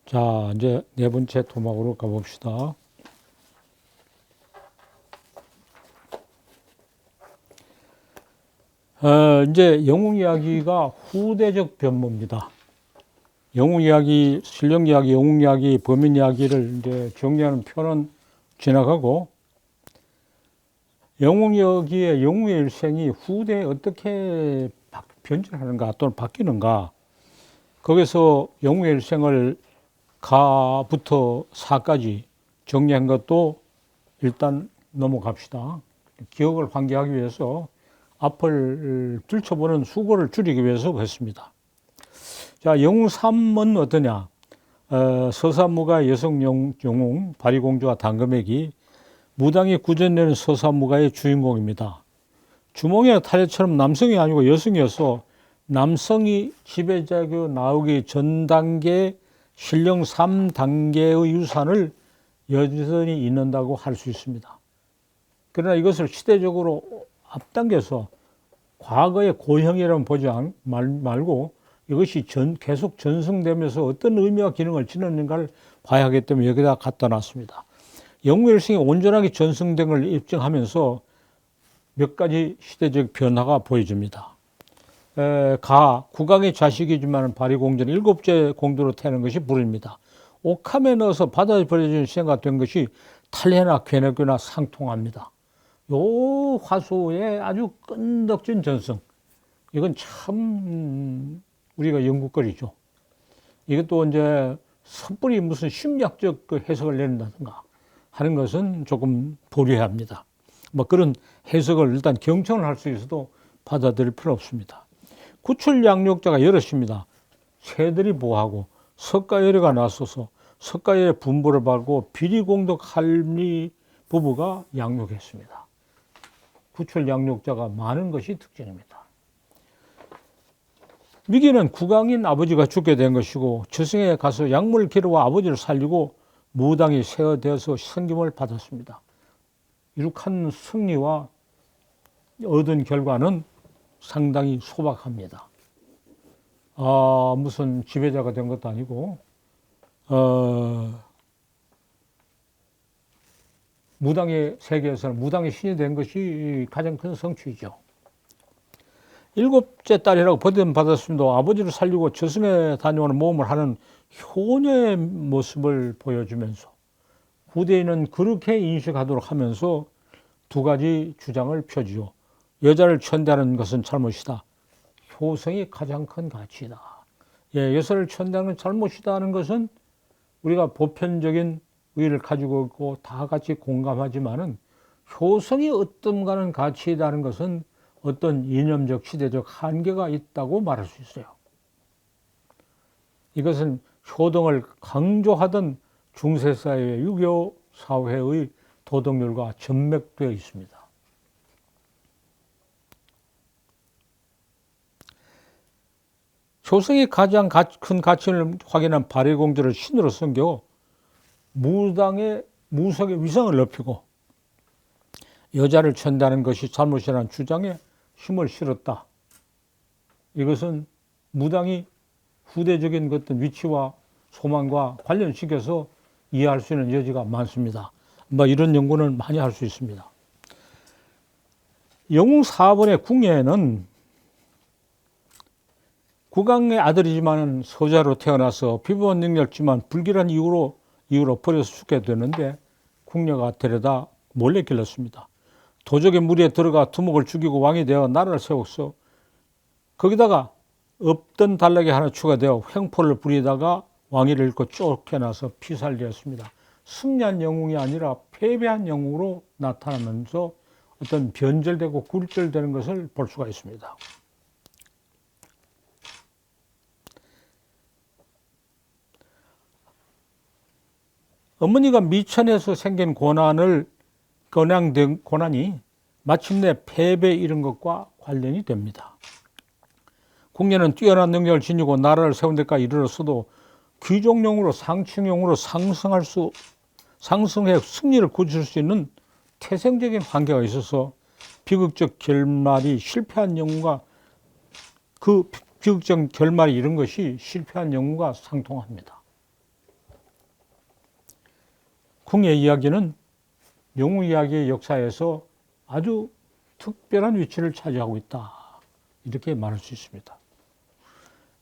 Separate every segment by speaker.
Speaker 1: 자, 이제 네 번째 토막으로 가봅시다. 이제 영웅 이야기가 후대적 변모입니다. 영웅 이야기, 실력 이야기, 영웅 이야기, 범인 이야기를 이제 정리하는 편은 지나가고, 영웅 이야기의 영웅의 일생이 후대에 어떻게 변질하는가 또는 바뀌는가, 거기서 영웅의 일생을 가부터 사까지 정리한 것도 일단 넘어갑시다. 기억을 환기하기 위해서 앞을 들춰보는 수고를 줄이기 위해서 했습니다. 자, 영웅 3은 어떠냐? 서사무가 여성 영웅, 바리공주와 당금액이 무당이 구전내는 서사무가의 주인공입니다. 주몽의 타례처럼 남성이 아니고 여성이어서 남성이 지배자교 나오기 전 단계 신령 3단계의 유산을 여전히 있는다고 할 수 있습니다. 그러나 이것을 시대적으로 앞당겨서 과거의 고형이라면 보지 말고 이것이 계속 전승되면서 어떤 의미와 기능을 지녔는가를 봐야 하기 때문에 여기다 갖다 놨습니다. 영웅일생이 온전하게 전승된 걸 입증하면서 몇 가지 시대적 변화가 보여집니다. 국왕의 자식이지만 바리공주는 7째 공주로 태어난 것이 불입니다. 옥함에 넣어서 바다에 버려진 시대가 된 것이 탈레나 괴네교나 상통합니다. 요 화소의 아주 끈덕진 전승, 이건 참 우리가 연구거리죠. 이것도 이제 섣불리 무슨 심리학적 해석을 내린다든가 하는 것은 조금 보류해야 합니다. 뭐 그런 해석을 일단 경청을 할 수 있어도 받아들일 필요 없습니다. 구출양력자가 여럿입니다. 새들이 보하고 석가열애가 나서서 석가열애 분부를 받고 비리공덕 할미 부부가 양육했습니다. 구출양력자가 많은 것이 특징입니다. 위기는 국왕인 아버지가 죽게 된 것이고 저승에 가서 약물 기르와 아버지를 살리고 무당이 세어되어서 섬김을 받았습니다. 이룩한 승리와 얻은 결과는 상당히 소박합니다. 무슨 지배자가 된 것도 아니고 무당의 세계에서는 무당의 신이 된 것이 가장 큰 성취이죠. 7째 딸이라고 버림받았음에도 아버지를 살리고 저승에 다녀오는 모험을 하는 효녀의 모습을 보여주면서 후대인은 그렇게 인식하도록 하면서 두 가지 주장을 펴지요. 여자를 천대하는 것은 잘못이다. 효성이 가장 큰 가치이다. 여자를 천대하는 건 잘못이다 하는 것은 우리가 보편적인 의의를 가지고 있고 다 같이 공감하지만은 효성이 어떤가는 가치이다는 것은 어떤 이념적 시대적 한계가 있다고 말할 수 있어요. 이것은 효동을 강조하던 중세사회의 유교 사회의 도덕률과 전맥되어 있습니다. 효성이 가장 큰 가치를 확인한 바리공주를 신으로 섬겨 무당의 무속의 위상을 높이고 여자를 천다는 것이 잘못이라는 주장에 힘을 실었다. 이것은 무당이 후대적인 어떤 위치와 소망과 관련시켜서 이해할 수 있는 여지가 많습니다. 이런 연구는 많이 할 수 있습니다. 영웅 4번의 궁예는 국왕의 아들이지만 서자로 태어나서 피부원 능력지만 불길한 이유로 버려서 죽게 되는데 궁녀가 데려다 몰래 길렀습니다. 도적의 무리에 들어가 두목을 죽이고 왕이 되어 나라를 세웠어. 거기다가 없던 단락이 하나 추가되어 횡포를 부리다가 왕위를 잃고 쫓겨나서 피살되었습니다. 승리한 영웅이 아니라 패배한 영웅으로 나타나면서 어떤 변절되고 굴절되는 것을 볼 수가 있습니다. 어머니가 미천에서 생긴 고난이 마침내 패배에 이른 것과 관련이 됩니다. 궁녀는 뛰어난 능력을 지니고 나라를 세운 데까지 이르렀어도 귀족용으로 상층용으로 상승해 승리를 거둘 수 있는 태생적인 한계가 있어서 비극적 결말이 실패한 영웅과 그 비극적 결말이 이런 것이 실패한 영웅과 상통합니다. 궁예 이야기는 영웅 이야기의 역사에서 아주 특별한 위치를 차지하고 있다. 이렇게 말할 수 있습니다.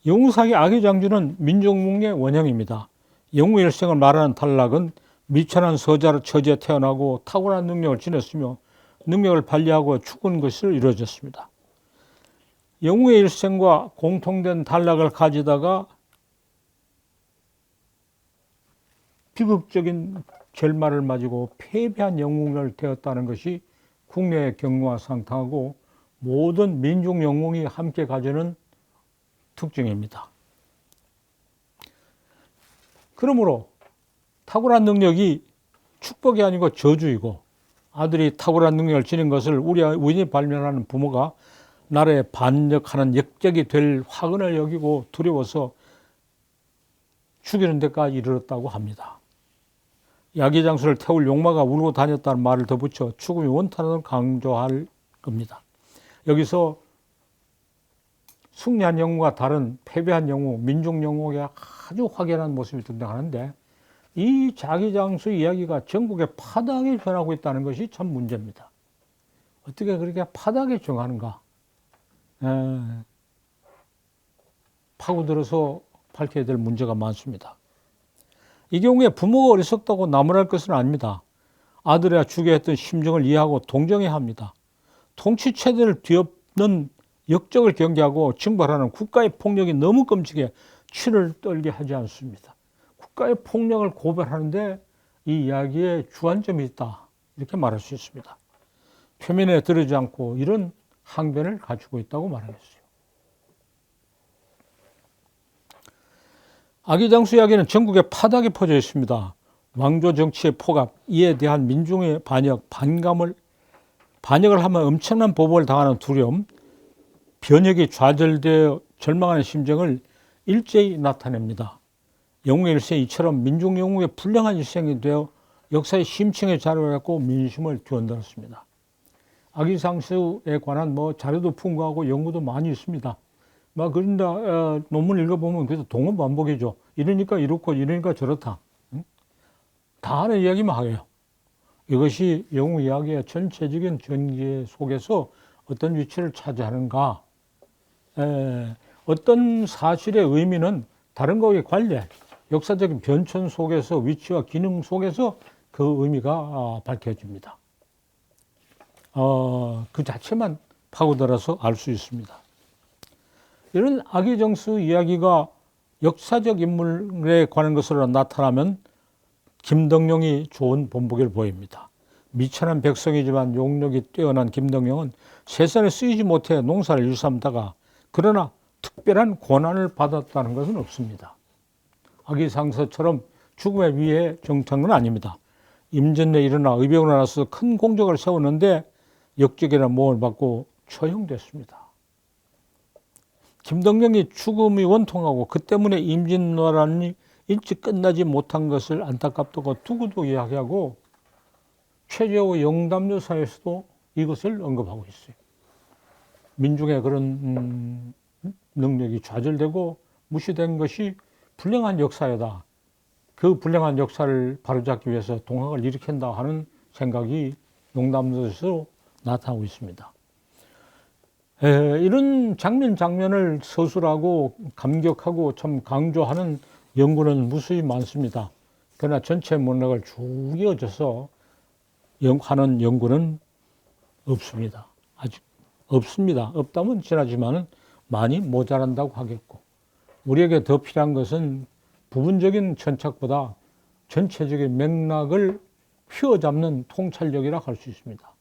Speaker 1: 영웅사기 아기장주는 민족문의 원형입니다. 영웅의 일생을 말하는 단락은 미천한 서자로 처지에 태어나고 탁월한 능력을 지녔으며 능력을 발휘하고 죽은 것을 이루어졌습니다. 영웅의 일생과 공통된 단락을 가지다가 비극적인 결말을 맞이고 패배한 영웅을 되었다는 것이 국내의 경우와 상통하고 모든 민족 영웅이 함께 가지는 특징입니다. 그러므로 탁월한 능력이 축복이 아니고 저주이고 아들이 탁월한 능력을 지닌 것을 우연히 발견하는 부모가 나라에 반역하는 역적이 될 화근을 여기고 두려워서 죽이는 데까지 이르렀다고 합니다. 야기장수를 태울 용마가 울고 다녔다는 말을 덧붙여 죽음이 원탄을 강조할 겁니다. 여기서 승리한 영웅과 다른 패배한 영웅, 민족 영웅의 아주 확연한 모습이 등장하는데 이 자기장수 이야기가 전국에 파다하게 변하고 있다는 것이 참 문제입니다. 어떻게 그렇게 파다하게 정하는가? 파고들어서 밝혀야 될 문제가 많습니다. 이 경우에 부모가 어리석다고 나무랄 것은 아닙니다. 아들이야 죽여야 했던 심정을 이해하고 동정해야 합니다. 통치 체제를 뒤엎는 역적을 경계하고 징벌하는 국가의 폭력이 너무 끔찍해 치를 떨게 하지 않습니다. 국가의 폭력을 고발하는데 이 이야기에 주안점이 있다. 이렇게 말할 수 있습니다. 표면에 들어지 않고 이런 항변을 가지고 있다고 말하겠어요. 아기장수 이야기는 전국에 파다하게 퍼져 있습니다. 왕조 정치의 포갑, 이에 대한 민중의 반역을 하면 엄청난 보복을 당하는 두려움, 변혁이 좌절되어 절망하는 심정을 일제히 나타냅니다. 영웅의 일생 이처럼 민족 영웅의 불량한 일생이 되어 역사의 심층에 자리했고 민심을 뒤흔들었습니다. 아기장수에 관한 자료도 풍부하고 연구도 많이 있습니다. 그런데 논문 읽어보면 그래서 동원반복이죠. 이러니까 이렇고 이러니까 저렇다. 다 하는 이야기만 해요. 이것이 영웅 이야기의 전체적인 전개 속에서 어떤 위치를 차지하는가. 어떤 사실의 의미는 다른 것의 관례, 역사적인 변천 속에서 위치와 기능 속에서 그 의미가 밝혀집니다. 그 자체만 파고들어서 알 수 있습니다. 이런 아기장수 이야기가 역사적 인물에 관한 것으로 나타나면 김덕룡이 좋은 본보기를 보입니다. 미천한 백성이지만 용력이 뛰어난 김덕룡은 세상에 쓰이지 못해 농사를 일삼다가 그러나 특별한 고난을 받았다는 것은 없습니다. 아기장수처럼 죽음의 위에 정착은 아닙니다. 임진왜에 일어나 의병으로 나서 큰 공적을 세웠는데 역적이라는 모험을 받고 처형됐습니다. 김덕룡이 죽음이 원통하고 그 때문에 임진왜란이 일찍 끝나지 못한 것을 안타깝다고 두고도 이야기하고 최재호 영담여사에서도 이것을 언급하고 있어요. 민중의 그런 능력이 좌절되고 무시된 것이 불량한 역사이다. 그 불량한 역사를 바로잡기 위해서 동학을 일으킨다 하는 생각이 영담여사에서 나타나고 있습니다. 이런 장면을 서술하고 감격하고 참 강조하는 연구는 무수히 많습니다. 그러나 전체 문학을 쭉 이어져서 하는 연구는 없습니다. 아직 없습니다. 없다면 지나지만은 많이 모자란다고 하겠고, 우리에게 더 필요한 것은 부분적인 천착보다 전체적인 맥락을 휘어잡는 통찰력이라 할 수 있습니다.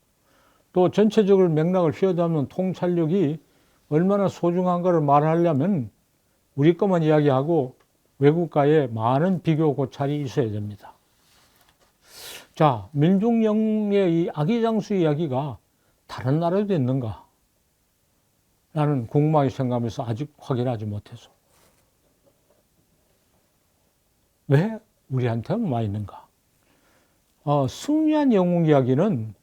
Speaker 1: 또 전체적으로 맥락을 휘어잡는 통찰력이 얼마나 소중한가를 말하려면 우리 것만 이야기하고 외국과의 많은 비교 고찰이 있어야 됩니다. 자, 민족영웅의 이 아기장수 이야기가 다른 나라에도 있는가? 라는 궁금하게 생각하면서 아직 확인하지 못해서. 왜 우리한테는 와 있는가? 승리한 영웅 이야기는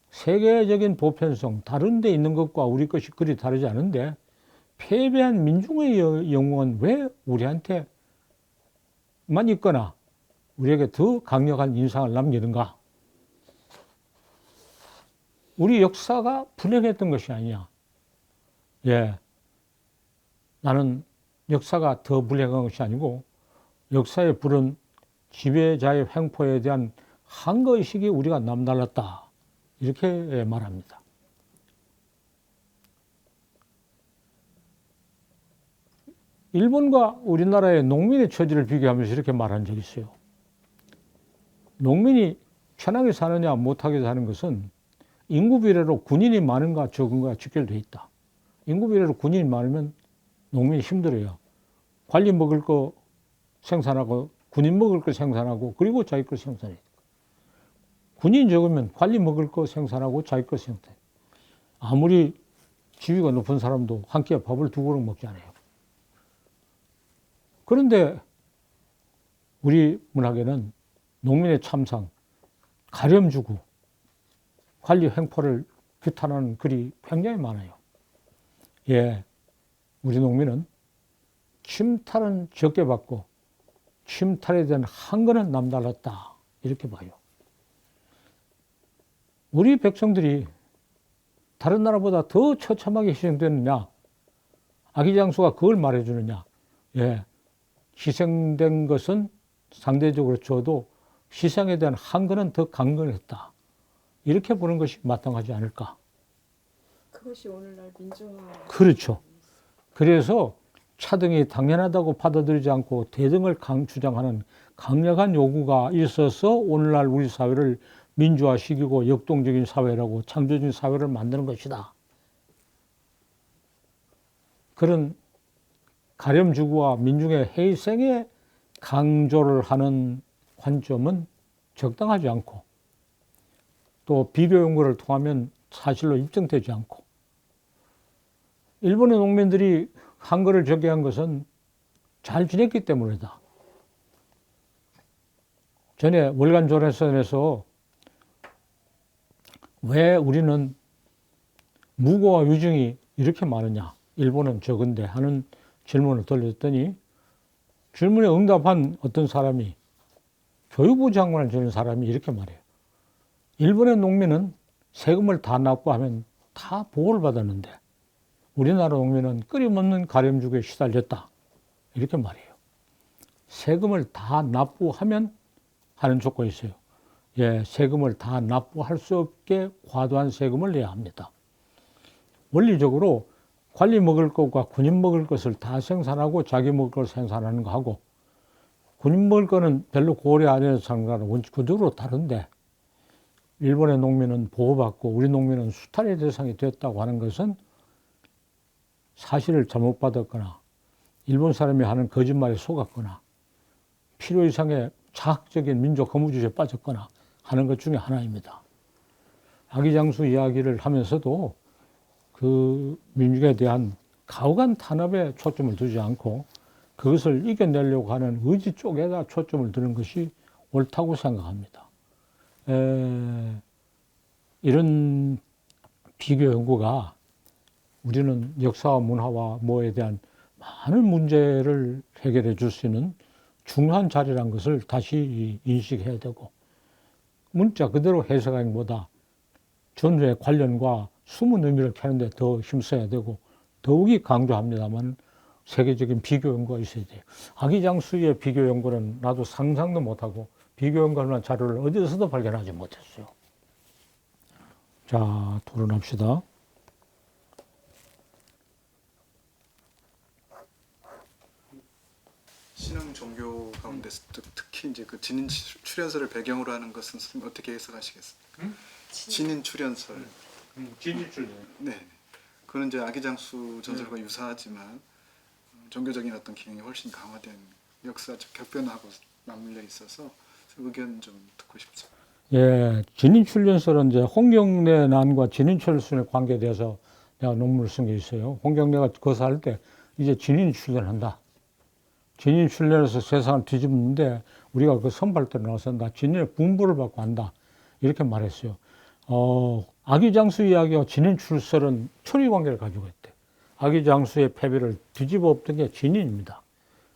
Speaker 1: 세계적인 보편성, 다른 데 있는 것과 우리 것이 그리 다르지 않은데 패배한 민중의 영웅은 왜 우리한테만 있거나 우리에게 더 강력한 인상을 남기는가? 우리 역사가 불행했던 것이 아니냐. 예. 나는 역사가 더 불행한 것이 아니고 역사에 부른 지배자의 횡포에 대한 한거의식이 우리가 남달랐다. 이렇게 말합니다. 일본과 우리나라의 농민의 처지를 비교하면서 이렇게 말한 적이 있어요. 농민이 편하게 사느냐 못하게 사는 것은 인구 비례로 군인이 많은가 적은가 직결되어 있다. 인구 비례로 군인이 많으면 농민이 힘들어요. 관리 먹을 거 생산하고 군인 먹을 거 생산하고 그리고 자기 거 생산해요. 군인 적으면 관리 먹을 거 생산하고 자기 거 생산해요. 아무리 지위가 높은 사람도 한 끼에 밥을 2그릇 먹지 않아요. 그런데 우리 문학에는 농민의 참상, 가렴 주고 관리 횡포를 규탄하는 글이 굉장히 많아요. 예, 우리 농민은 침탈은 적게 받고 침탈에 대한 한거는 남달랐다. 이렇게 봐요. 우리 백성들이 다른 나라보다 더 처참하게 희생되느냐? 아기장수가 그걸 말해주느냐? 예, 희생된 것은 상대적으로 적어도 희생에 대한 한거는 더 강건했다. 이렇게 보는 것이 마땅하지 않을까?
Speaker 2: 그것이 오늘날 민주화.
Speaker 1: 그렇죠. 그래서 차등이 당연하다고 받아들이지 않고 대등을 주장하는 강력한 요구가 있어서 오늘날 우리 사회를 민주화시키고 역동적인 사회라고 창조적인 사회를 만드는 것이다. 그런 가렴주구와 민중의 희생에 강조를 하는 관점은 적당하지 않고 또 비교 연구를 통하면 사실로 입증되지 않고 일본의 농민들이 한글을 적용한 것은 잘 지냈기 때문이다. 전에 월간 조선에서 왜 우리는 무고와 위증이 이렇게 많으냐, 일본은 적은데 하는 질문을 돌렸더니 질문에 응답한 어떤 사람이 교육부 장관을 지낸 사람이 이렇게 말해요. 일본의 농민은 세금을 다 납부하면 다 보호를 받았는데 우리나라 농민은 끊임없는 가렴주구에 시달렸다. 이렇게 말해요. 세금을 다 납부하면 하는 조건이 있어요. 예, 세금을 다 납부할 수 없게 과도한 세금을 내야 합니다. 원리적으로 관리 먹을 것과 군인 먹을 것을 다 생산하고 자기 먹을 걸 생산하는 거 하고 군인 먹을 거는 별로 고려 안 해서 사는 거는 원칙 구조로 다른데 일본의 농민은 보호받고 우리 농민은 수탈의 대상이 됐다고 하는 것은 사실을 잘못 받았거나 일본 사람이 하는 거짓말에 속았거나 필요 이상의 자학적인 민족 허무주의에 빠졌거나 하는 것 중에 하나입니다. 아기장수 이야기를 하면서도 그 민중에 대한 가혹한 탄압에 초점을 두지 않고 그것을 이겨내려고 하는 의지 쪽에다 초점을 두는 것이 옳다고 생각합니다. 이런 비교 연구가 우리는 역사와 문화와 뭐에 대한 많은 문제를 해결해 줄 수 있는 중요한 자리라는 것을 다시 인식해야 되고 문자 그대로 해석하는 것보다 전후의 관련과 숨은 의미를 캐는 데 더 힘써야 되고 더욱이 강조합니다만 세계적인 비교 연구가 있어야 돼요. 아기장수의 비교 연구는 나도 상상도 못하고 비교 연구할 만한 자료를 어디서도 발견하지 못했어요. 자, 토론합시다.
Speaker 3: 신흥 종교 가운데서 특히 이제 그 진인 출연설을 배경으로 하는 것은 선생님 어떻게 해석하시겠습니까? 진인 출연설.
Speaker 1: 진인 출연.
Speaker 3: 네. 그는 이제 아기장수 전설과 유사하지만 종교적인 어떤 기능이 훨씬 강화된 역사적 격변하고 맞물려 있어서 의견 좀 듣고 싶습니다.
Speaker 1: 예, 진인출연설은 이제 홍경래 난과 진인출연설의 관계에 대해서 내가 논문을 쓴 게 있어요. 홍경래가 거사할 때 이제 진인이 출연한다. 진인이 출연해서 세상을 뒤집는데 우리가 그 선발대로 나와서 나 진인의 분부를 받고 한다. 이렇게 말했어요. 아기장수 이야기와 진인출설은 초리관계를 가지고 있대. 아기장수의 패배를 뒤집어 엎던 게 진인입니다.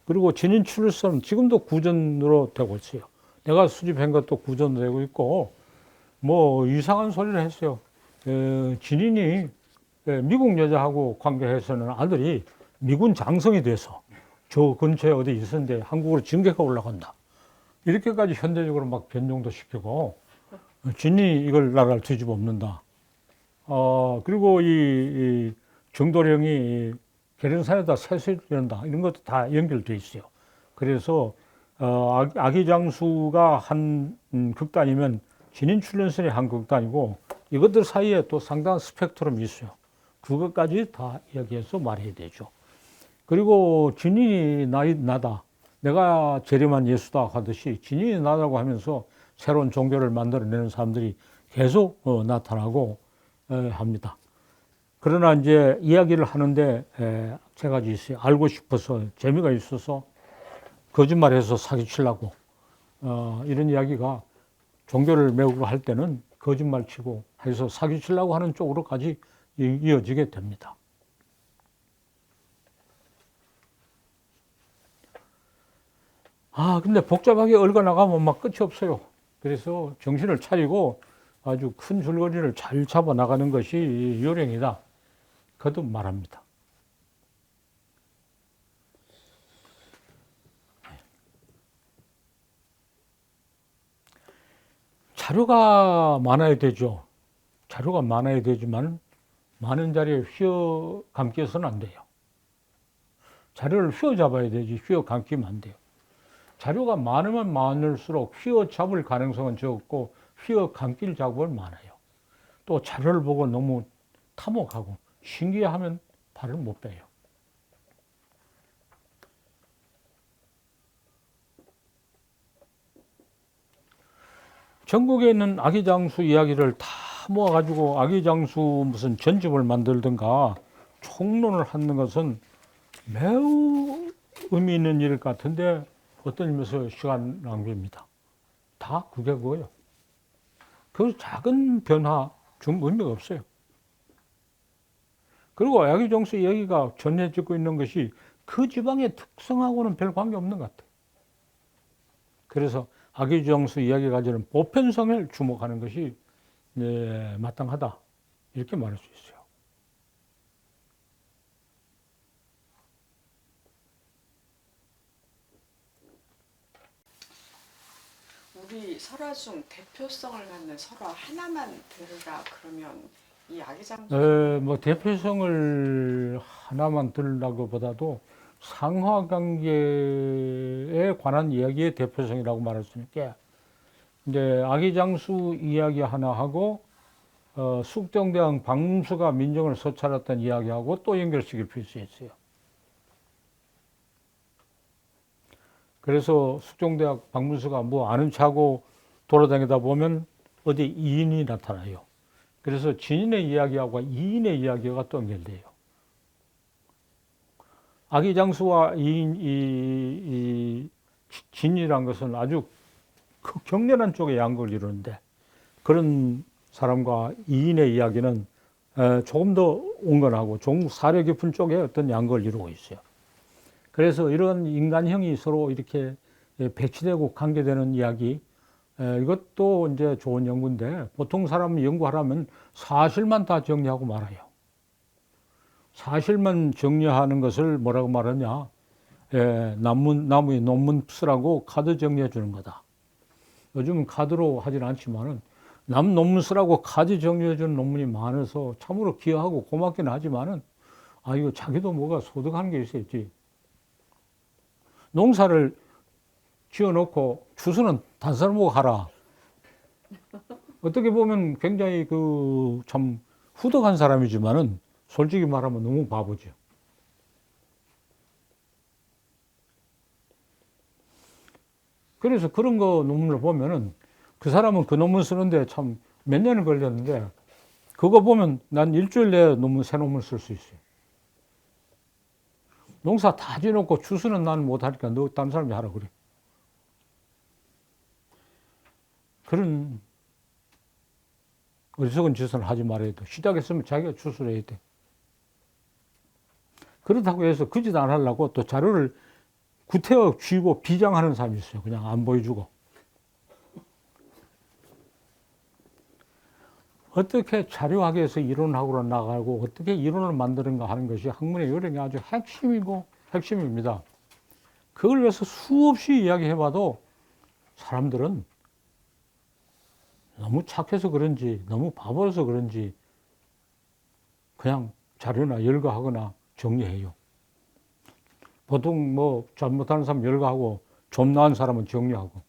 Speaker 1: 그리고 진인출설은 지금도 구전으로 되고 있어요. 내가 수집한 것도 구전되고 있고, 뭐 이상한 소리를 했어요. 진인이 미국 여자하고 관계해서는 아들이 미군 장성이 돼서 저 근처에 어디 있었는데 한국으로 징계가 올라간다. 이렇게까지 현대적으로 막 변종도 시키고, 진이 이걸 나라를 뒤집어엎는다. 그리고 이 정도령이 계룡산에다 세수한다. 이런 것도 다 연결돼 있어요. 그래서 아기장수가 한 극단이면 진인출연선이 한 극단이고, 이것들 사이에 또 상당한 스펙트럼이 있어요. 그것까지 다 이야기해서 말해야 되죠. 그리고 진인이 나다. 내가 재림한 예수다 하듯이 진인이 나다고 하면서 새로운 종교를 만들어내는 사람들이 계속 나타나고 합니다. 그러나 이제 이야기를 하는데 세 가지 있어요. 알고 싶어서, 재미가 있어서, 거짓말해서 사기치려고, 이런 이야기가 종교를 매우고 할 때는 거짓말 치고 해서 사기치려고 하는 쪽으로까지 이어지게 됩니다. 근데 복잡하게 얽어나가면 막 끝이 없어요. 그래서 정신을 차리고 아주 큰 줄거리를 잘 잡아 나가는 것이 요령이다. 거듭 말합니다. 자료가 많아야 되죠. 자료가 많아야 되지만 많은 자리에 휘어 감기해서는 안 돼요. 자료를 휘어 잡아야 되지 휘어 감기면 안 돼요. 자료가 많으면 많을수록 휘어 잡을 가능성은 적고 휘어 감길 작업은 많아요. 또 자료를 보고 너무 탐욕하고 신기해하면 발을 못 빼요. 전국에 있는 아기장수 이야기를 다 모아가지고 아기장수 무슨 전집을 만들든가 총론을 하는 것은 매우 의미 있는 일 같은데 어떤 의미에서 시간 낭비입니다. 다 그게 그거예요. 그 작은 변화 좀 의미가 없어요. 그리고 아기장수 이야기가 전해지고 있는 것이 그 지방의 특성하고는 별 관계없는 것 같아요. 그래서 아기장수 이야기가 가지는 보편성을 주목하는 것이 마땅하다. 이렇게 말할 수 있어요.
Speaker 2: 우리 설화 중 대표성을 갖는 설화 하나만 들으라 그러면 이 아기장수
Speaker 1: 뭐 대표성을 하나만 들으라고 보다도 상하관계에 관한 이야기의 대표성이라고 말할 수 있게, 이제 아기장수 이야기 하나 하고 숙종대왕 박문수가 민정을 서찰했던 이야기하고 또 연결시킬 수 있어요. 그래서 숙종대왕 박문수가 뭐 아는 체하고 돌아다니다 보면 어디 이인이 나타나요. 그래서 진인의 이야기하고 이인의 이야기가 또 연결돼요. 아기장수와 진이란 것은 아주 격렬한 쪽의 양극을 이루는데, 그런 사람과 이인의 이야기는 조금 더 온건하고 좀 사려 깊은 쪽에 어떤 양극을 이루고 있어요. 그래서 이런 인간형이 서로 이렇게 배치되고 관계되는 이야기, 이것도 이제 좋은 연구인데, 보통 사람 연구하려면 사실만 다 정리하고 말아요. 사실만 정리하는 것을 뭐라고 말하냐, 나무에 논문 쓰라고 카드 정리해 주는 거다. 요즘은 카드로 하진 않지만은 남 논문 쓰라고 카드 정리해 주는 논문이 많아서 참으로 기여하고 고맙긴 하지만은, 이거 자기도 뭐가 소득하는 게 있어야지. 농사를 지어놓고 주스는 단사를 먹고 하라. 어떻게 보면 굉장히 참 후덕한 사람이지만은 솔직히 말하면 너무 바보죠. 그래서 그런 거 논문을 보면은 그 사람은 그 논문 쓰는데 참 몇 년을 걸렸는데, 그거 보면 난 일주일 내에 새 논문 쓸 수 있어요. 농사 다 지어놓고 주스는 나는 못하니까 너 다른 사람이 하라 그래. 그런 어리석은 짓을 하지 말아야 돼. 시작했으면 자기가 주스를 해야 돼. 그렇다고 해서 그 짓 안 하려고 또 자료를 구태여 쥐고 비장하는 사람이 있어요. 그냥 안 보여주고. 어떻게 자료학에서 이론학으로 나가고 어떻게 이론을 만드는가 하는 것이 학문의 요령이 아주 핵심이고 핵심입니다. 그걸 위해서 수없이 이야기해봐도 사람들은 너무 착해서 그런지 너무 바보라서 그런지 그냥 자료나 열거하거나 정리해요. 보통 뭐 잘못하는 사람 열거하고 좀 나은 사람은 정리하고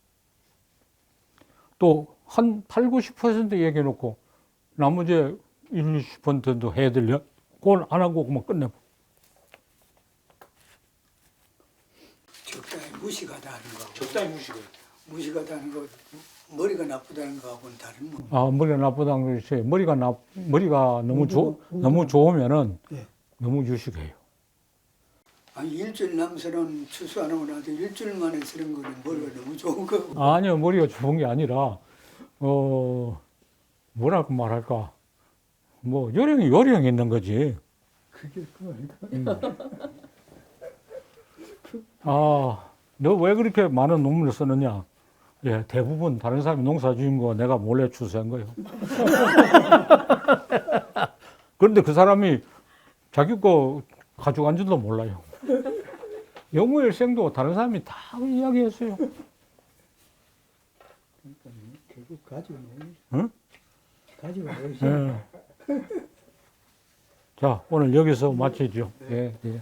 Speaker 1: 또 한 8, 90% 얘기해놓고 나머지 1, 20%도 해야 되려 그걸 안 하고 그만 끝내고
Speaker 4: 적당히 무식하다는 거.
Speaker 1: 적당히 무식해요.
Speaker 4: 무식하다는 거, 머리가 나쁘다는 거하고는 다른 뭐.
Speaker 1: 아, 머리가 나쁘다는 것이 머리가 너무 좋으면은
Speaker 4: 네.
Speaker 1: 너무 유식해요.
Speaker 4: 아니 일주일 남서는 추수 안 하고 나서 일주일 만에 쓰는 거는 머리가 너무 좋은 거고.
Speaker 1: 아니요, 머리가 좋은 게 아니라 뭐라고 말할까, 뭐 요령이 있는 거지.
Speaker 4: 그게 그거니까.
Speaker 1: 아, 너 왜 그렇게 많은 논문을 쓰느냐? 예, 대부분 다른 사람이 농사 지은 거 내가 몰래 추수한 거예요. 그런데 그 사람이 자기 거 가져간 줄도 몰라요. 영무일생도 다른 사람이 다 이야기했어요.
Speaker 4: 결국 가지고 놀지.
Speaker 1: 응?
Speaker 4: 가지고 놀지.
Speaker 1: 예. 자, 오늘 여기서 마치죠. 예, 예.